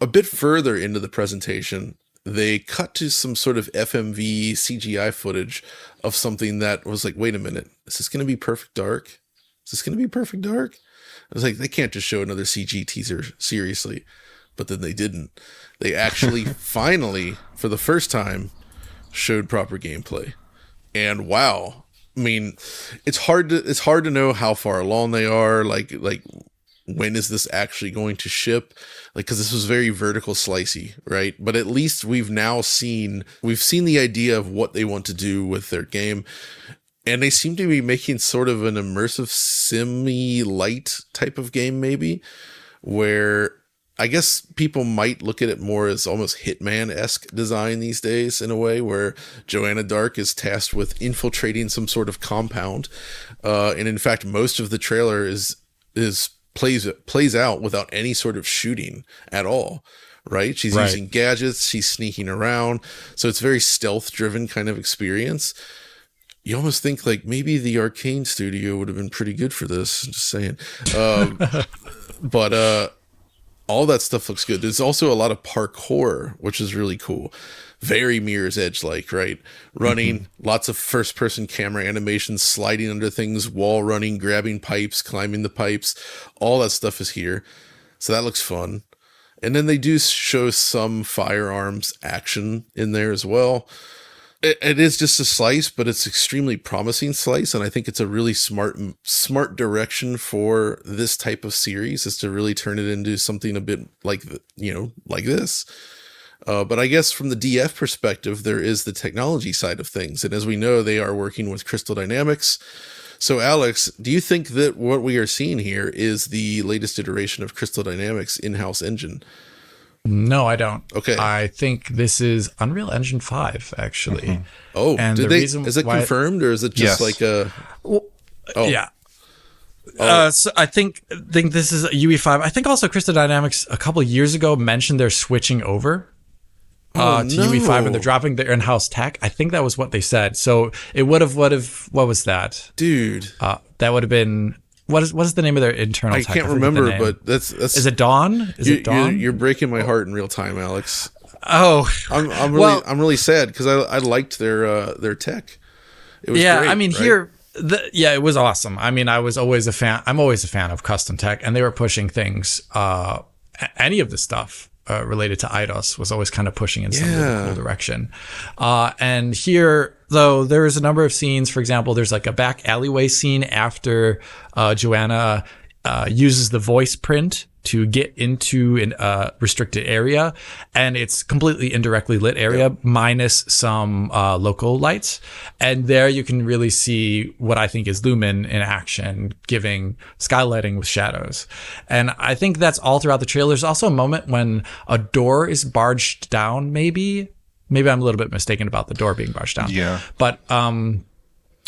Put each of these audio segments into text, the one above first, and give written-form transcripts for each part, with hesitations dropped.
a bit further into the presentation, they cut to some sort of FMV CGI footage of something that was like, wait a minute, is this going to be Perfect Dark? Is this going to be Perfect Dark? I was like, they can't just show another CG teaser, seriously. But then they didn't. They actually finally, for the first time, showed proper gameplay. And wow. I mean, it's hard to know how far along they are, like when is this actually going to ship? Like, because this was very vertical slicey, right? But at least we've seen the idea of what they want to do with their game. And they seem to be making sort of an immersive semi-light type of game, maybe, where I guess people might look at it more as almost Hitman-esque design these days, in a way, where Joanna Dark is tasked with infiltrating some sort of compound. And in fact, most of the trailer plays out without any sort of shooting at all, right? She's using gadgets, she's sneaking around. So it's very stealth-driven kind of experience. You almost think like maybe the Arcane studio would have been pretty good for this. Just saying. But all that stuff looks good. There's also a lot of parkour, which is really cool. Very Mirror's Edge-like, right? Running, lots of first-person camera animations, sliding under things, wall running, grabbing pipes, climbing the pipes. All that stuff is here. So that looks fun. And then they do show some firearms action in there as well. It is just a slice, but it's extremely promising slice, and I think it's a really smart direction for this type of series, is to really turn it into something a bit like this. But I guess from the DF perspective, there is the technology side of things, and as we know, they are working with Crystal Dynamics. So, Alex, do you think that what we are seeing here is the latest iteration of Crystal Dynamics' in-house engine? No, I don't. Okay. I think this is Unreal Engine 5, actually. Oh, and is it confirmed, or is it just like a... Yeah. So I think this is a UE5. I think also Crystal Dynamics a couple of years ago mentioned they're switching over to UE5, and they're dropping their in-house tech. I think that was what they said. So it what was that? Dude. That would have been... What is the name of their internal tech? I can't remember, but that's... Is it Dawn? It Dawn? You're breaking my heart in real time, Alex. Oh. I'm really sad because I liked their tech. It was great, I mean, right? here... it was awesome. I mean, I'm always a fan of custom tech, and they were pushing things, any of the stuff related to IDOS was always kind of pushing in some really cool direction. And here, though, there is a number of scenes. For example, there's like a back alleyway scene after Joanna uses the voice print to get into a restricted area, and it's completely indirectly lit area minus some local lights. And there you can really see what I think is Lumen in action, giving skylighting with shadows. And I think that's all throughout the trailer. There's also a moment when a door is barged down, maybe I'm a little bit mistaken about the door being barged down. Yeah. But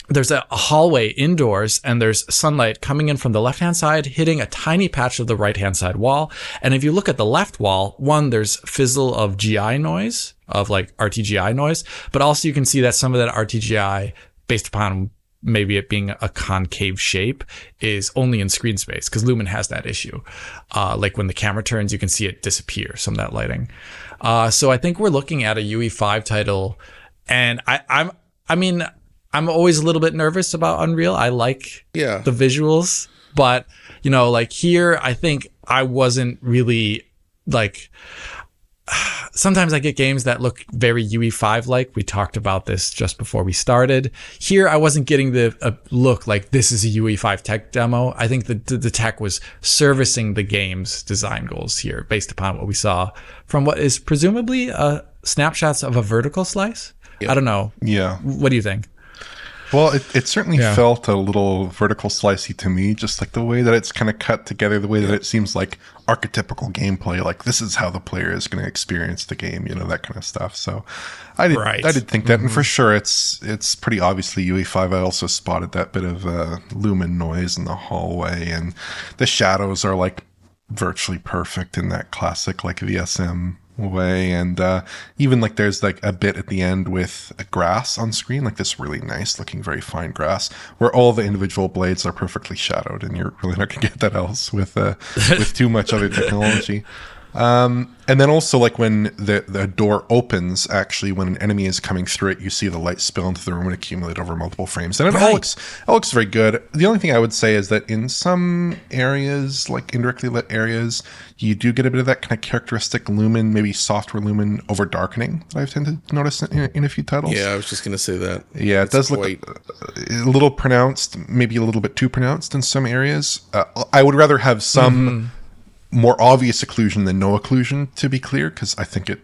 there's a hallway indoors, and there's sunlight coming in from the left-hand side, hitting a tiny patch of the right-hand side wall. And if you look at the left wall, there's fizzle of GI noise, of like RTGI noise, but also you can see that some of that RTGI, based upon maybe it being a concave shape, is only in screen space, because Lumen has that issue. Like when the camera turns, you can see it disappear, some of that lighting. So I think we're looking at a UE5 title, and I'm always a little bit nervous about Unreal. I like the visuals, but like here, I think I wasn't really like, sometimes I get games that look very UE5 like. We talked about this just before we started. Here, I wasn't getting the look like this is a UE5 tech demo. I think the tech was servicing the game's design goals here based upon what we saw from what is presumably snapshots of a vertical slice. I don't know. Yeah. What do you think? Well, it certainly felt a little vertical slicey to me, just like the way that it's kind of cut together, the way that it seems like archetypical gameplay, like this is how the player is going to experience the game, that kind of stuff. So I did think that, and for sure it's pretty obviously UE5. I also spotted that bit of lumen noise in the hallway, and the shadows are like virtually perfect in that classic like VSM way, and even like there's like a bit at the end with a grass on screen, like this really nice looking very fine grass where all the individual blades are perfectly shadowed, and you're really not gonna get that else with too much other technology. And then also, like, when the door opens, actually, when an enemy is coming through it, you see the light spill into the room and accumulate over multiple frames. And it all looks very good. The only thing I would say is that in some areas, like indirectly lit areas, you do get a bit of that kind of characteristic lumen, maybe software lumen over darkening that I've tended to notice in a few titles. Yeah, I was just going to say that. Yeah, it does look a little pronounced, maybe a little bit too pronounced in some areas. I would rather have some more obvious occlusion than no occlusion, to be clear, because I think it,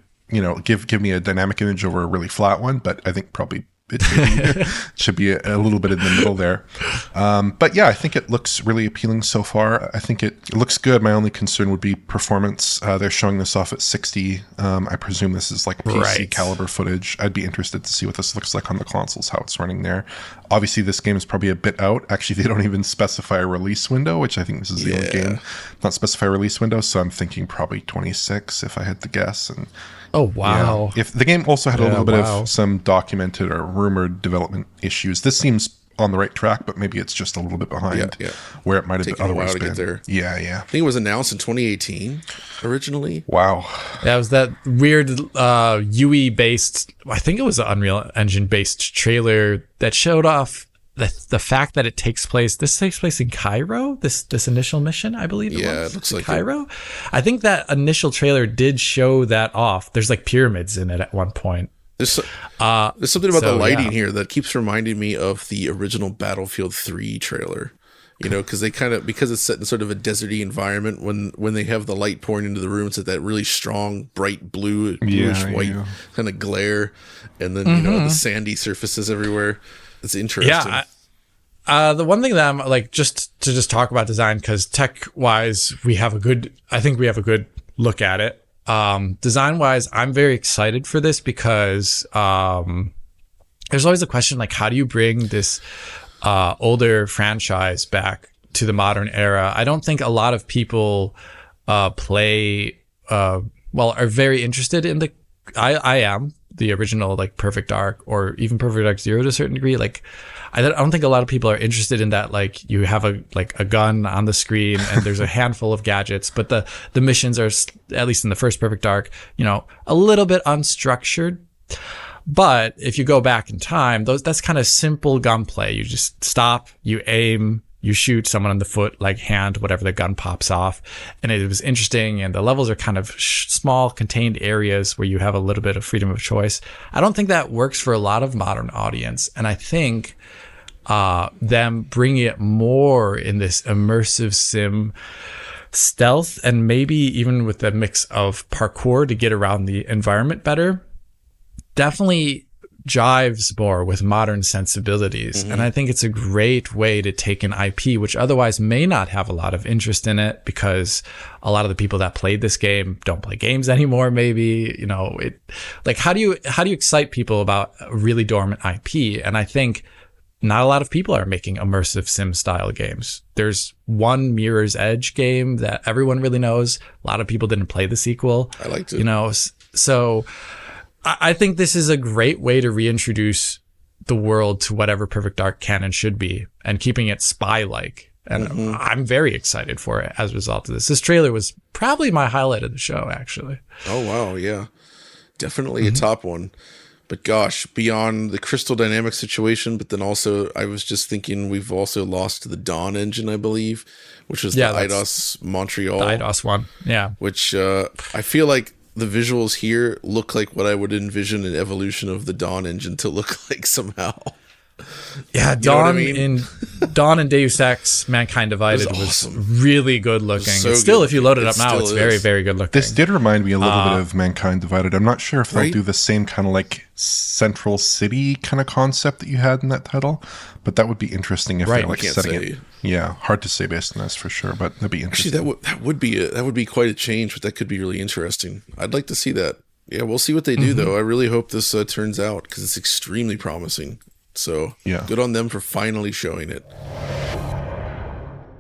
give me a dynamic image over a really flat one, but I think probably it should be a little bit in the middle there. But yeah, I think it looks really appealing so far. I think it looks good. My only concern would be performance. They're showing this off at 60. I presume this is like PC caliber footage. I'd be interested to see what this looks like on the consoles, how it's running there. Obviously, this game is probably a bit out. Actually, they don't even specify a release window, which I think this is the only game not specify a release window. So I'm thinking probably 26 if I had to guess. And oh, wow. yeah. If the game also had a little bit of some documented or rumored development issues, this seems on the right track, but maybe it's just a little bit behind where it might have otherwise been. There. Yeah. I think it was announced in 2018 originally. Wow. That was that weird UE based, I think it was an Unreal Engine based trailer that showed off the fact that takes place in Cairo, this initial mission, I believe it looks like Cairo. I think that initial trailer did show that off. There's like pyramids in it at one point. There's something about the lighting here that keeps reminding me of the original Battlefield 3 trailer. Because it's set in sort of a deserty environment. When they have the light pouring into the room, it's at that really strong, bright bluish white kind of glare, and then the sandy surfaces everywhere. It's interesting. Yeah. The one thing that I'm like, just to talk about design, because tech wise, I think we have a good look at it. Design wise, I'm very excited for this because there's always a question like, how do you bring this older franchise back to the modern era? I don't think a lot of people are very interested in I am the original like Perfect Dark or even Perfect Dark Zero to a certain degree. Like I don't think a lot of people are interested in that. Like you have a gun on the screen and there's a handful of gadgets, but the missions are, at least in the first Perfect Dark, a little bit unstructured. But if you go back in time, that's kind of simple gunplay. You just stop, you aim, you shoot someone in the foot, like hand, whatever, the gun pops off. And it was interesting. And the levels are kind of small, contained areas where you have a little bit of freedom of choice. I don't think that works for a lot of modern audience. And I think them bringing it more in this immersive sim stealth, and maybe even with the mix of parkour to get around the environment better, definitely jives more with modern sensibilities. And I think it's a great way to take an IP which otherwise may not have a lot of interest in it, because a lot of the people that played this game don't play games anymore. Maybe, how do you excite people about a really dormant IP? And I think not a lot of people are making immersive sim style games. There's one Mirror's Edge game that everyone really knows. A lot of people didn't play the sequel. I liked it. So I think this is a great way to reintroduce the world to whatever Perfect Dark can and should be, and keeping it spy-like. And I'm very excited for it as a result of this. This trailer was probably my highlight of the show, actually. Oh, wow. Yeah. Definitely a top one. But gosh, beyond the Crystal Dynamics situation, but then also I was just thinking we've also lost the Dawn engine, I believe, which was the Eidos Montreal. The Eidos one, yeah. Which I feel like the visuals here look like what I would envision an evolution of the Dawn engine to look like somehow. Yeah, Dawn and Deus Ex Mankind Divided was really good looking. So still, if you load it up now, it's very, very good looking. This did remind me a little bit of Mankind Divided. I'm not sure if they'll do the same kind of like central city kind of concept that you had in that title, but that would be interesting if they're like setting it. Yeah, hard to say based on this for sure, but that'd be interesting. Actually, that would be quite a change, but that could be really interesting. I'd like to see that. Yeah, we'll see what they do though. I really hope this turns out because it's extremely promising. So good on them for finally showing it.